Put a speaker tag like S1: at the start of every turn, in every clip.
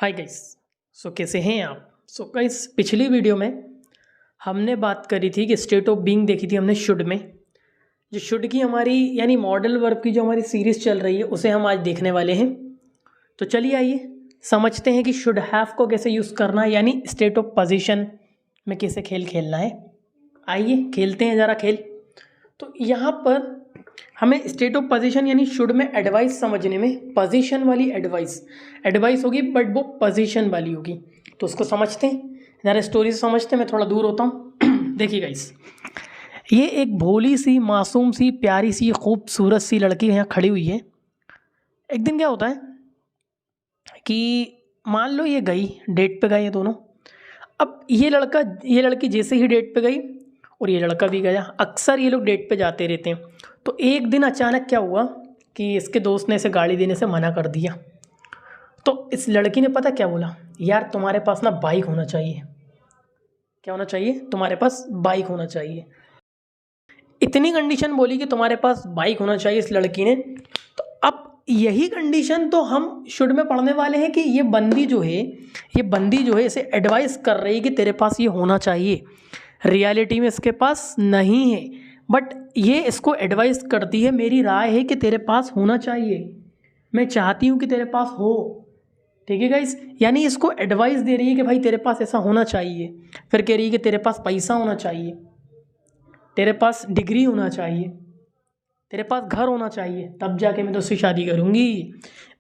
S1: Hi guys. कैसे हैं आप। गाइस, पिछली वीडियो में हमने बात करी थी कि स्टेट ऑफ बीइंग देखी थी हमने शुड में। जो शुड की हमारी यानी मॉडल वर्ब की जो हमारी सीरीज़ चल रही है उसे हम आज देखने वाले हैं। तो चलिए आइए समझते हैं कि शुड हैव को कैसे यूज़ करना है, यानी स्टेट ऑफ पोजीशन में कैसे खेल खेलना है। आइए खेलते हैं ज़रा खेल। तो यहाँ पर हमें स्टेट ऑफ पोजीशन यानी शुड में एडवाइस समझने में पोजीशन वाली एडवाइस होगी, बट वो पोजीशन वाली होगी। तो उसको समझते हैं ज़रा, स्टोरी से समझते हैं। मैं थोड़ा दूर होता हूँ। देखिए गाइस, ये एक भोली सी मासूम सी प्यारी सी खूबसूरत सी लड़की यहाँ खड़ी हुई है। एक दिन क्या होता है कि मान लो ये गई डेट पे गए ये दोनों। अब ये लड़की जैसे ही डेट पे गई और ये लड़का भी गया। अक्सर ये लोग डेट पे जाते रहते हैं। तो एक दिन अचानक क्या हुआ कि इसके दोस्त ने इसे गाड़ी देने से मना कर दिया। तो इस लड़की ने पता क्या बोला, यार तुम्हारे पास ना बाइक होना चाहिए। क्या होना चाहिए? तुम्हारे पास बाइक होना चाहिए। इतनी कंडीशन बोली कि तुम्हारे पास बाइक होना चाहिए इस लड़की ने। तो अब यही कंडीशन तो हम शुड में पढ़ने वाले हैं कि ये बंदी जो है इसे एडवाइस कर रही है कि तेरे पास ये होना चाहिए। रियलिटी में इसके पास नहीं है, बट ये इसको एडवाइस करती है, मेरी राय है कि तेरे पास होना चाहिए, मैं चाहती हूँ कि तेरे पास हो। ठीक है गाइस, यानी इसको एडवाइस दे रही है कि भाई तेरे पास ऐसा होना चाहिए। फिर कह रही है कि तेरे पास पैसा होना चाहिए, तेरे पास डिग्री होना चाहिए, तेरे पास घर होना चाहिए, तब जाके मैं तुझसे शादी करूँगी।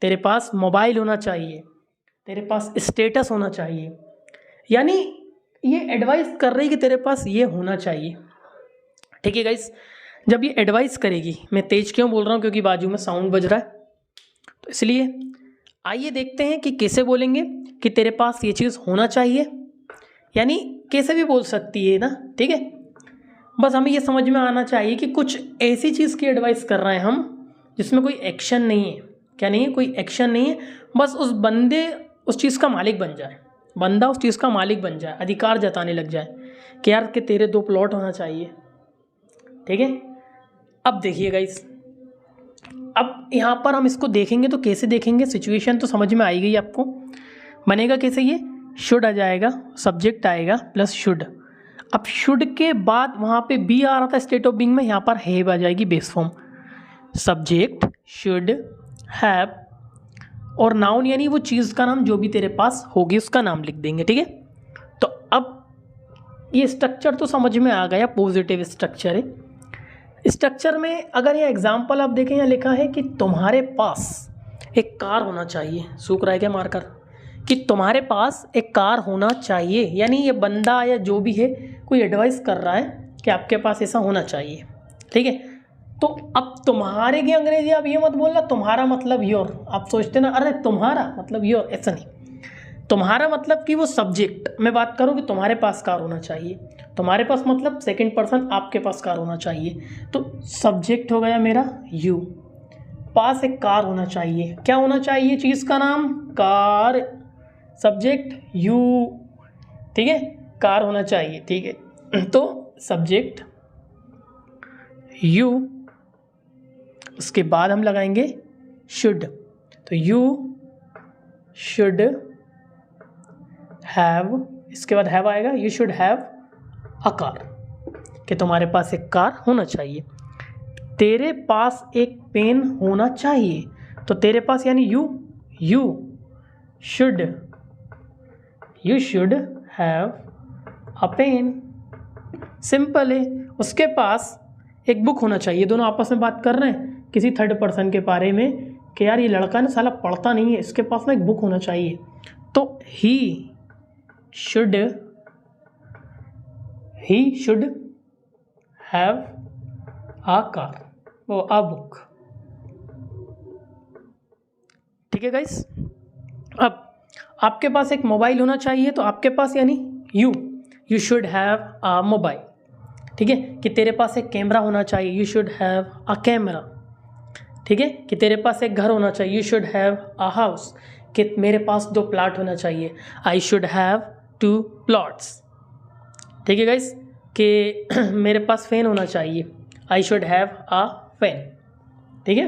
S1: तेरे पास मोबाइल होना चाहिए, तेरे पास स्टेटस होना चाहिए। यानी ये एडवाइस कर रही है कि तेरे पास ये होना चाहिए। ठीक है गाइस, जब ये एडवाइस करेगी, मैं तेज क्यों बोल रहा हूँ क्योंकि बाजू में साउंड बज रहा है, तो इसलिए आइए देखते हैं कि कैसे बोलेंगे कि तेरे पास ये चीज़ होना चाहिए। यानी कैसे भी बोल सकती है ना, ठीक है। बस हमें ये समझ में आना चाहिए कि कुछ ऐसी चीज़ की एडवाइस कर रहे हैं हम जिसमें कोई एक्शन नहीं है। क्या नहीं है? कोई एक्शन नहीं है। बस उस बंदे उस चीज़ का मालिक बन जाए, बंदा उस चीज़ का मालिक बन जाए, अधिकार जताने लग जाए कि यार कि तेरे 2 प्लॉट होना चाहिए। ठीक है। अब देखिए गाइस, अब यहाँ पर हम इसको देखेंगे तो कैसे देखेंगे, सिचुएशन तो समझ में आई गई आपको। बनेगा कैसे? ये शुड आ जाएगा, सब्जेक्ट आएगा प्लस शुड। अब शुड के बाद वहाँ पे बी आ रहा था स्टेट ऑफ बीइंग में, यहाँ पर हैव आ जाएगी base form. Subject should have और नाउन यानी वो चीज़ का नाम जो भी तेरे पास होगी उसका नाम लिख देंगे। ठीक है। तो अब ये स्ट्रक्चर तो समझ में आ गया, पॉजिटिव स्ट्रक्चर है। स्ट्रक्चर में अगर ये एग्जाम्पल आप देखें, यहाँ लिखा है कि तुम्हारे पास एक कार होना चाहिए। सूख रहा है क्या मारकर? कि तुम्हारे पास एक कार होना चाहिए, यानी ये बंदा या जो भी है कोई एडवाइस कर रहा है कि आपके पास ऐसा होना चाहिए। ठीक है। तो अब तुम्हारे की अंग्रेजी आप ये मत बोलना तुम्हारा मतलब योर। आप सोचते ना अरे तुम्हारा मतलब योर, ऐसा नहीं। तुम्हारा मतलब कि वो सब्जेक्ट मैं बात करूँ कि तुम्हारे पास कार होना चाहिए। तुम्हारे पास मतलब सेकंड पर्सन, आपके पास कार होना चाहिए। तो सब्जेक्ट हो गया मेरा यू, पास एक कार होना चाहिए। क्या होना चाहिए? चीज़ का नाम कार, सब्जेक्ट यू। ठीक है, कार होना चाहिए। ठीक है, तो सब्जेक्ट यू, उसके बाद हम लगाएंगे शुड। तो यू शुड हैव, इसके बाद हैव आएगा, you should have a car, कि तुम्हारे पास एक कार होना चाहिए। तेरे पास एक पेन होना चाहिए। तो तेरे पास यानी you should have a pen. Simple है। उसके पास एक बुक होना चाहिए। दोनों आपस में बात कर रहे हैं किसी थर्ड पर्सन के बारे में कि यार ये लड़का ना साला पढ़ता नहीं है, इसके पास ना एक बुक होना चाहिए। तो he should have a car, वो अ बुक। ठीक है गाइस। अब आपके पास एक मोबाइल होना चाहिए, तो आपके पास यानी you should have a mobile. ठीक है, कि तेरे पास एक कैमरा होना चाहिए, you should have a camera. ठीक है, कि तेरे पास एक घर होना चाहिए, you should have a house. कि मेरे पास 2 प्लॉट होना चाहिए, आई शुड हैव 2 प्लॉट्स। ठीक है गाइस, कि मेरे पास फैन होना चाहिए, I should have a fan. ठीक है।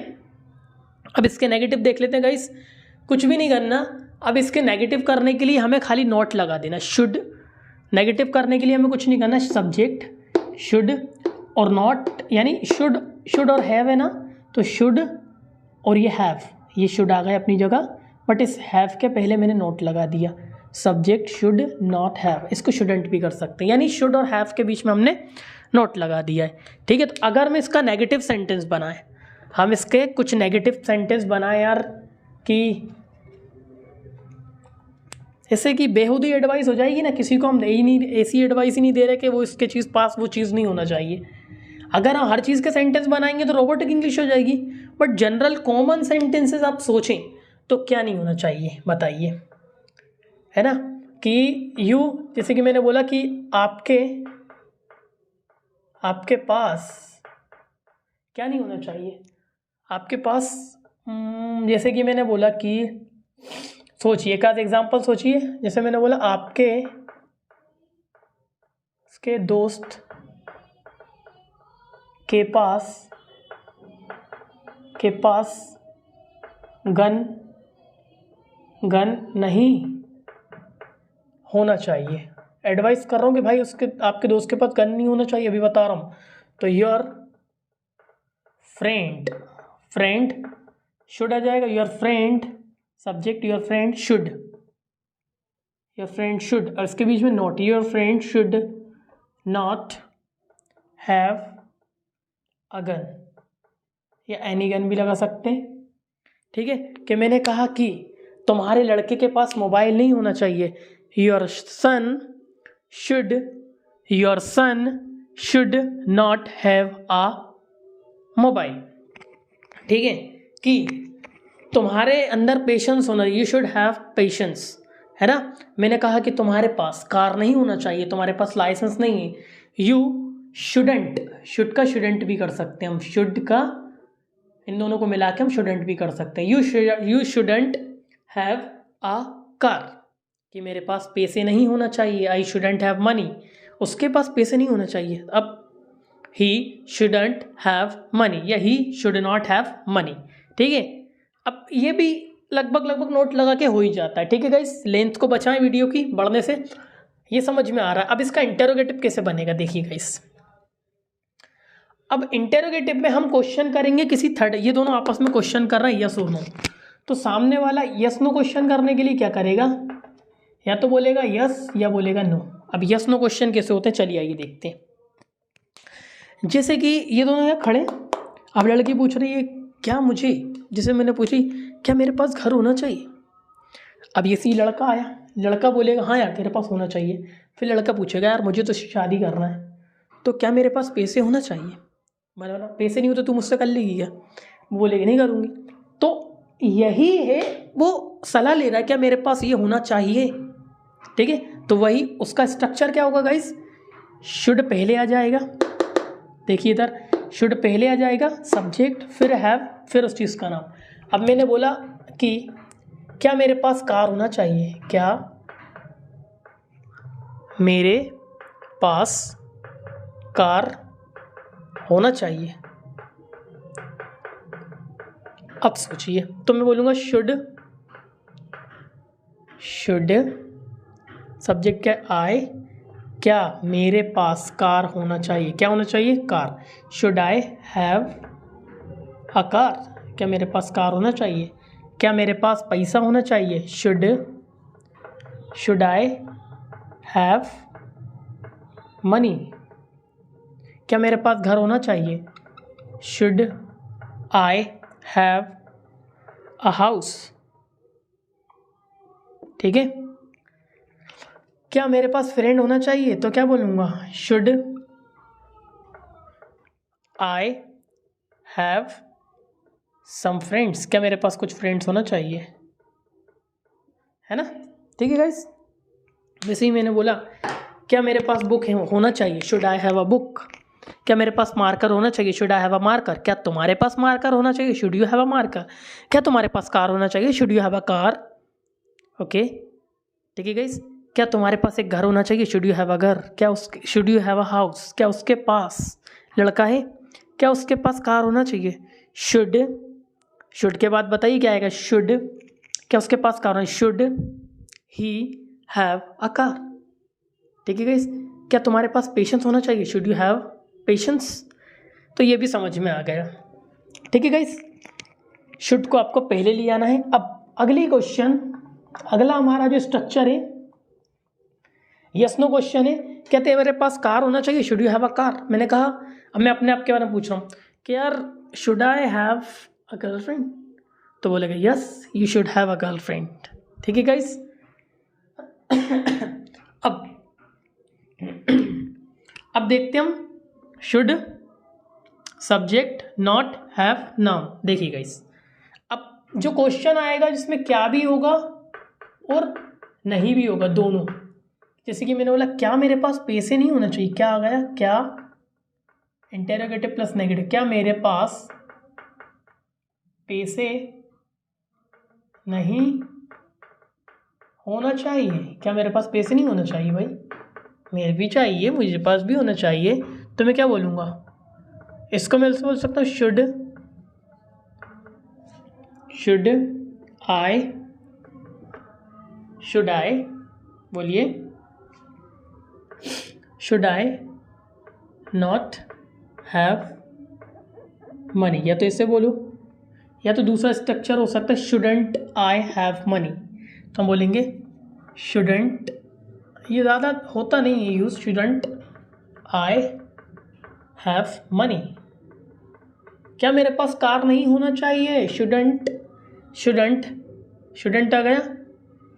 S1: अब इसके नेगेटिव देख लेते हैं गाइस। कुछ भी नहीं करना, अब इसके नेगेटिव करने के लिए हमें खाली नॉट लगा देना, शुड। नेगेटिव करने के लिए हमें कुछ नहीं करना, सब्जेक्ट शुड और नॉट, यानी शुड और हैव है ना, तो शुड और ये हैव, ये शुड आ गए अपनी जगह, बट इस हैव के पहले मैंने नोट लगा दिया, सब्जेक्ट शुड नॉट हैव। इसको शुडंट भी कर सकते हैं, यानी शुड और हैव के बीच में हमने नोट लगा दिया है। ठीक है, तो अगर मैं इसका नेगेटिव सेंटेंस बनाए, हम इसके कुछ नेगेटिव सेंटेंस बनाए यार, कि ऐसे कि बेहूदी एडवाइस हो जाएगी ना, किसी को हम दे ही नहीं, ऐसी एडवाइस ही नहीं दे रहे कि वो इसके चीज़ पास वो चीज़ नहीं होना चाहिए। अगर हम हर चीज़ के सेंटेंस बनाएंगे तो रोबोटिक इंग्लिश हो जाएगी, बट जनरल कॉमन सेंटेंसेस आप सोचें तो क्या नहीं होना चाहिए बताइए, है ना। कि यू, जैसे कि मैंने बोला कि आपके पास क्या नहीं होना चाहिए, आपके पास जैसे कि मैंने बोला कि सोचिए, एक आध एग्जाम्पल सोचिए। जैसे मैंने बोला आपके उसके दोस्त के पास गन नहीं होना चाहिए। एडवाइस कर रहा हूँ कि भाई आपके दोस्त के पास गन नहीं होना चाहिए, अभी बता रहा हूँ। तो योर फ्रेंड शुड आ जाएगा, your friend subject, your friend should, और इसके बीच में not, your friend should not have a gun, या एनी गन भी लगा सकते हैं। ठीक है, कि मैंने कहा कि तुम्हारे लड़के के पास मोबाइल नहीं होना चाहिए, your son should not have a mobile. ठीक है, कि तुम्हारे अंदर पेशेंस होना, यू शुड हैव पेशेंस, है ना। मैंने कहा कि तुम्हारे पास कार नहीं होना चाहिए, तुम्हारे पास लाइसेंस नहीं है, यू शुडंट, शुड का शुडंट भी कर सकते हैं हम, शुड का इन दोनों को मिला के हम शुडंट भी कर सकते हैं। You shouldn't have a car, कि मेरे पास पैसे नहीं होना चाहिए, आई शुडंट हैव मनी, उसके पास पैसे नहीं होना चाहिए। अब ही शुडंट हैव मनी, या he should not have money. ठीक है, अब ये भी लगभग नोट लगा के हो ही जाता है। ठीक है गाइस, लेंथ को बचाएं वीडियो की बढ़ने से, ये समझ में आ रहा है। अब इसका इंटेरोगेटिव कैसे बनेगा देखिए गाइस। अब इंटेरोगेटिव में हम क्वेश्चन करेंगे किसी थर्ड, ये दोनों आपस में क्वेश्चन कर रहे हैं यस और नो, तो सामने वाला यस नो क्वेश्चन करने के लिए क्या करेगा, या तो बोलेगा यस या बोलेगा नो। अब यस नो क्वेश्चन कैसे होते हैं चलिए आइए देखते हैं। जैसे कि ये दोनों यहाँ खड़े, अब लड़की पूछ रही है क्या मुझे, जिसे मैंने पूछी क्या मेरे पास घर होना चाहिए। अब ये सी लड़का आया, लड़का बोलेगा हाँ यार तेरे पास होना चाहिए। फिर लड़का पूछेगा यार मुझे तो शादी करना है, तो क्या मेरे पास पैसे होना चाहिए। मैंने बोला पैसे नहीं हो तो तू मुझसे कर लेगी क्या, बोलेगी नहीं करूँगी। तो यही है, वो सलाह ले रहा है क्या मेरे पास ये होना चाहिए। ठीक है, तो वही उसका स्ट्रक्चर क्या होगा गाइस, शुड पहले आ जाएगा, देखिए इधर शुड पहले आ जाएगा, सब्जेक्ट फिर हैव फिर उस चीज़ का नाम। अब मैंने बोला कि क्या मेरे पास कार होना चाहिए, क्या मेरे पास कार होना चाहिए। अब सोचिए, तो मैं बोलूँगा शुड सब्जेक्ट क्या आई, क्या मेरे पास कार होना चाहिए, क्या होना चाहिए car, should I have a car, क्या मेरे पास कार होना चाहिए। क्या मेरे पास पैसा होना चाहिए, शुड आई हैव मनी। क्या मेरे पास घर होना चाहिए, should I have a house. ठीक है, क्या मेरे पास फ्रेंड होना चाहिए, तो क्या बोलूँगा should I have some friends, क्या मेरे पास कुछ फ्रेंड्स होना चाहिए, है ना। ठीक है गाइस, वैसे ही मैंने बोला क्या मेरे पास बुक होना चाहिए, should I have a book. क्या मेरे पास मार्कर होना चाहिए, should I have a marker. क्या तुम्हारे पास मार्कर होना चाहिए, should you have a marker. क्या तुम्हारे पास कार होना चाहिए, should you have a car. Okay, ठीक है गाइस, क्या तुम्हारे पास एक घर होना चाहिए, शुड यू हैव अ घर। क्या उसके should you have a house, क्या उसके पास लड़का है, क्या उसके पास कार होना चाहिए, शुड के बाद बताइए क्या आएगा, शुड क्या उसके पास कार है? Should he have a car. ठीक है गाइस, क्या तुम्हारे पास पेशेंस होना चाहिए? Should you have patience. तो ये भी समझ में आ गया। ठीक है गाइस, शुड को आपको पहले ले आना है। अब अगली क्वेश्चन, अगला हमारा जो स्ट्रक्चर है यस नो क्वेश्चन है। कहते हैं मेरे पास कार होना चाहिए, should you have a car. मैंने कहा, अब मैं अपने आप के बारे में पूछ रहा हूँ कि यार should I have a girlfriend, तो बोलेगा yes you should have a girlfriend. ठीक है गाइस, अब देखते हम should subject not have noun. देखिए गाइस, अब जो क्वेश्चन आएगा जिसमें क्या भी होगा और नहीं भी होगा दोनों। जैसे कि मैंने बोला क्या मेरे पास पैसे नहीं होना चाहिए, क्या आ गया? क्या इंटेरोगेटिव प्लस नेगेटिव, क्या मेरे पास पैसे नहीं होना चाहिए? क्या मेरे पास पैसे नहीं होना चाहिए? भाई मेरे भी चाहिए, मुझे पास भी होना चाहिए। तो मैं क्या बोलूँगा? इसको मैं बोल सकता हूँ शुड आई, बोलिए, should I not have money. या तो इससे बोलूँ, या तो दूसरा स्ट्रक्चर हो सकता है शुडंट आई हैव मनी। तो हम बोलेंगे शुडंट, ये ज़्यादा होता नहीं है use, shouldn't I have money. क्या मेरे पास कार नहीं होना चाहिए? शुडंट आ गया,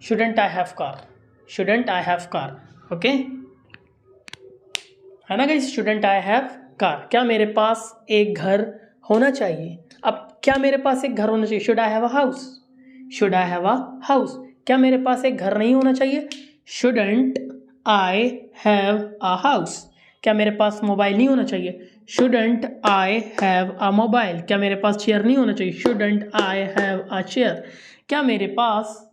S1: shouldn't I have car, shouldn't I have car. Okay है ना guys, shouldn't I have car. क्या मेरे पास एक घर होना चाहिए? अब क्या मेरे पास एक घर होना चाहिए? Should I have a house, should I have a house. क्या मेरे पास एक घर नहीं होना चाहिए? Shouldn't I have a house. क्या मेरे पास मोबाइल नहीं होना चाहिए? Shouldn't I have a mobile. क्या मेरे पास चेयर नहीं होना चाहिए? Shouldn't I have a chair. क्या मेरे पास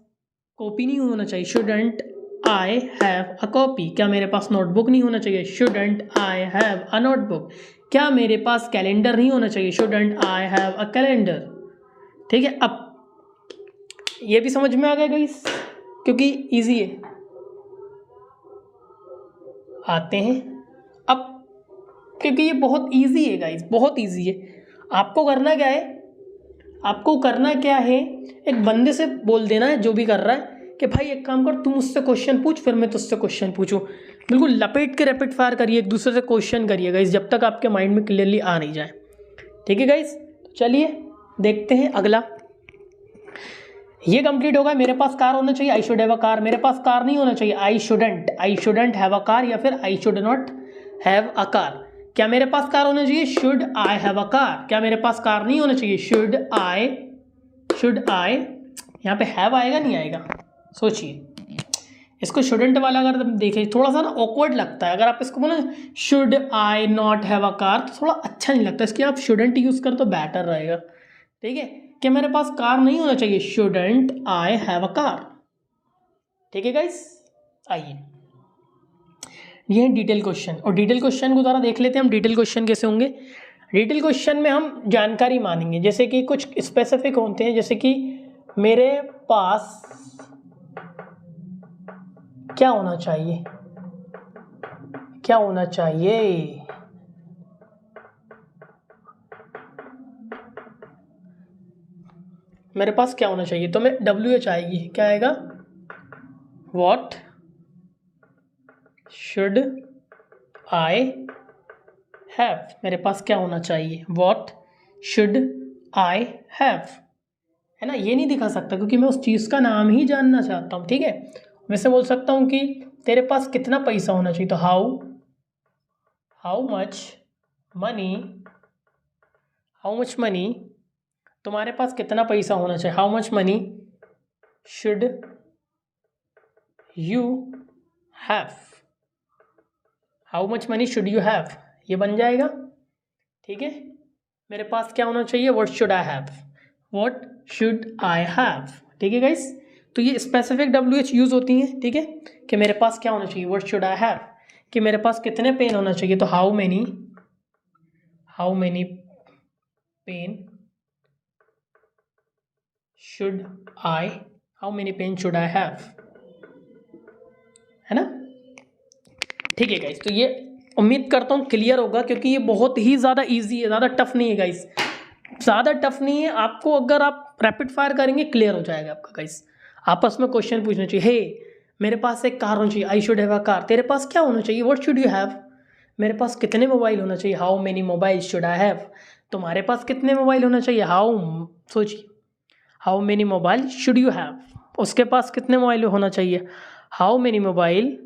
S1: कॉपी नहीं होना चाहिए? Shouldn't I have a copy. क्या मेरे पास नोटबुक नहीं होना चाहिए? Shouldn't I have a notebook. क्या मेरे पास कैलेंडर नहीं होना चाहिए? Shouldn't I have a calendar. ठीक है, अब ये भी समझ में आ गया गाइस, क्योंकि इजी है। आते हैं अब, क्योंकि ये बहुत इजी है गाइस, बहुत इजी है। आपको करना क्या है, आपको करना क्या है, एक बंदे से बोल देना है जो भी कर रहा है कि भाई एक काम कर, तू मुझसे क्वेश्चन पूछ, फिर मैं तुझसे क्वेश्चन पूछूं। बिल्कुल लपेट के रैपिड फायर करिए, एक दूसरे से क्वेश्चन करिए गाइस, जब तक आपके माइंड में क्लियरली आ नहीं जाए। ठीक है गाइस, चलिए देखते हैं अगला। ये कंप्लीट होगा, मेरे पास कार होना चाहिए, I should have a car. मेरे पास कार नहीं होना चाहिए, I shouldn't have a car, या फिर I should not have a car. क्या मेरे पास कार होना चाहिए? Should I have a car. क्या मेरे पास कार नहीं होना चाहिए? शुड आई, यहाँ पे हैव आएगा नहीं आएगा? सोचिए, इसको शुडंट वाला अगर देखें थोड़ा सा ना ऑकवर्ड लगता है। अगर आप इसको बोले should I not have a car, तो थोड़ा अच्छा नहीं लगता, इसके आप शुडंट यूज़ कर तो बेटर रहेगा। ठीक है, कि मेरे पास कार नहीं होना चाहिए, shouldn't I have a car. ठीक है गाइस, आइए ये है डिटेल क्वेश्चन, और डिटेल क्वेश्चन को ज़रा देख लेते हैं हम। डिटेल क्वेश्चन कैसे होंगे? डिटेल क्वेश्चन में हम जानकारी मानेंगे, जैसे कि कुछ स्पेसिफिक होते हैं, जैसे कि मेरे पास क्या होना चाहिए, क्या होना चाहिए, मेरे पास क्या होना चाहिए, तो मैं WH आएगी, क्या आएगा? What should I have? मेरे पास क्या होना चाहिए? What should I have? है ना, ये नहीं दिखा सकता क्योंकि मैं उस चीज़ का नाम ही जानना चाहता हूँ। ठीक है, वैसे बोल सकता हूँ कि तेरे पास कितना पैसा होना चाहिए, तो हाउ मच मनी, तुम्हारे पास कितना पैसा होना चाहिए, how much money should you have, how much money should you have, ये बन जाएगा। ठीक है, मेरे पास क्या होना चाहिए, what should I have, what should I have. ठीक है गाइस, तो ये स्पेसिफिक WH यूज़ होती हैं। ठीक है, कि मेरे पास क्या होना चाहिए, व्हाट शुड आई हैव, कि मेरे पास कितने पेन होना चाहिए, तो how many pen should I how many pen should I have, है ना। ठीक है गाइस, तो ये उम्मीद करता हूँ क्लियर होगा, क्योंकि ये बहुत ही ज़्यादा इजी है, ज़्यादा टफ नहीं है गाइस, ज़्यादा टफ नहीं है। आपको अगर आप रैपिड फायर करेंगे क्लियर हो जाएगा आपका गाइस। आपस में क्वेश्चन पूछना चाहिए, हे मेरे पास एक कार होना चाहिए, I should have a car. तेरे पास क्या होना चाहिए, व्हाट शुड यू हैव। मेरे पास कितने मोबाइल होना चाहिए, how many mobile should I have. तुम्हारे पास कितने मोबाइल होना चाहिए, हाउ, सोचिए, how many mobile should you have. उसके पास कितने मोबाइल होना चाहिए, how many mobile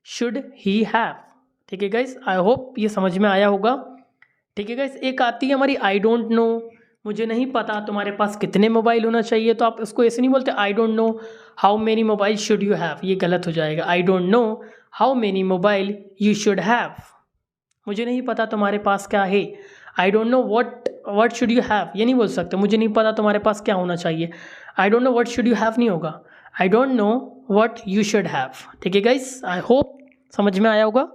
S1: should he have. ठीक है गाइस, आई होप ये समझ में आया होगा। ठीक है गाइस, एक आती है हमारी आई डोंट नो, मुझे नहीं पता तुम्हारे पास कितने मोबाइल होना चाहिए, तो आप इसको ऐसे नहीं बोलते I don't know how many mobile should you have, ये गलत हो जाएगा। I don't know how many mobile you should have. मुझे नहीं पता तुम्हारे पास क्या है, I don't know what should you have, ये नहीं बोल सकते मुझे नहीं पता तुम्हारे पास क्या होना चाहिए। I don't know what should you have नहीं होगा, I don't know what you should have. ठीक है गाइस, आई होप समझ में आया होगा।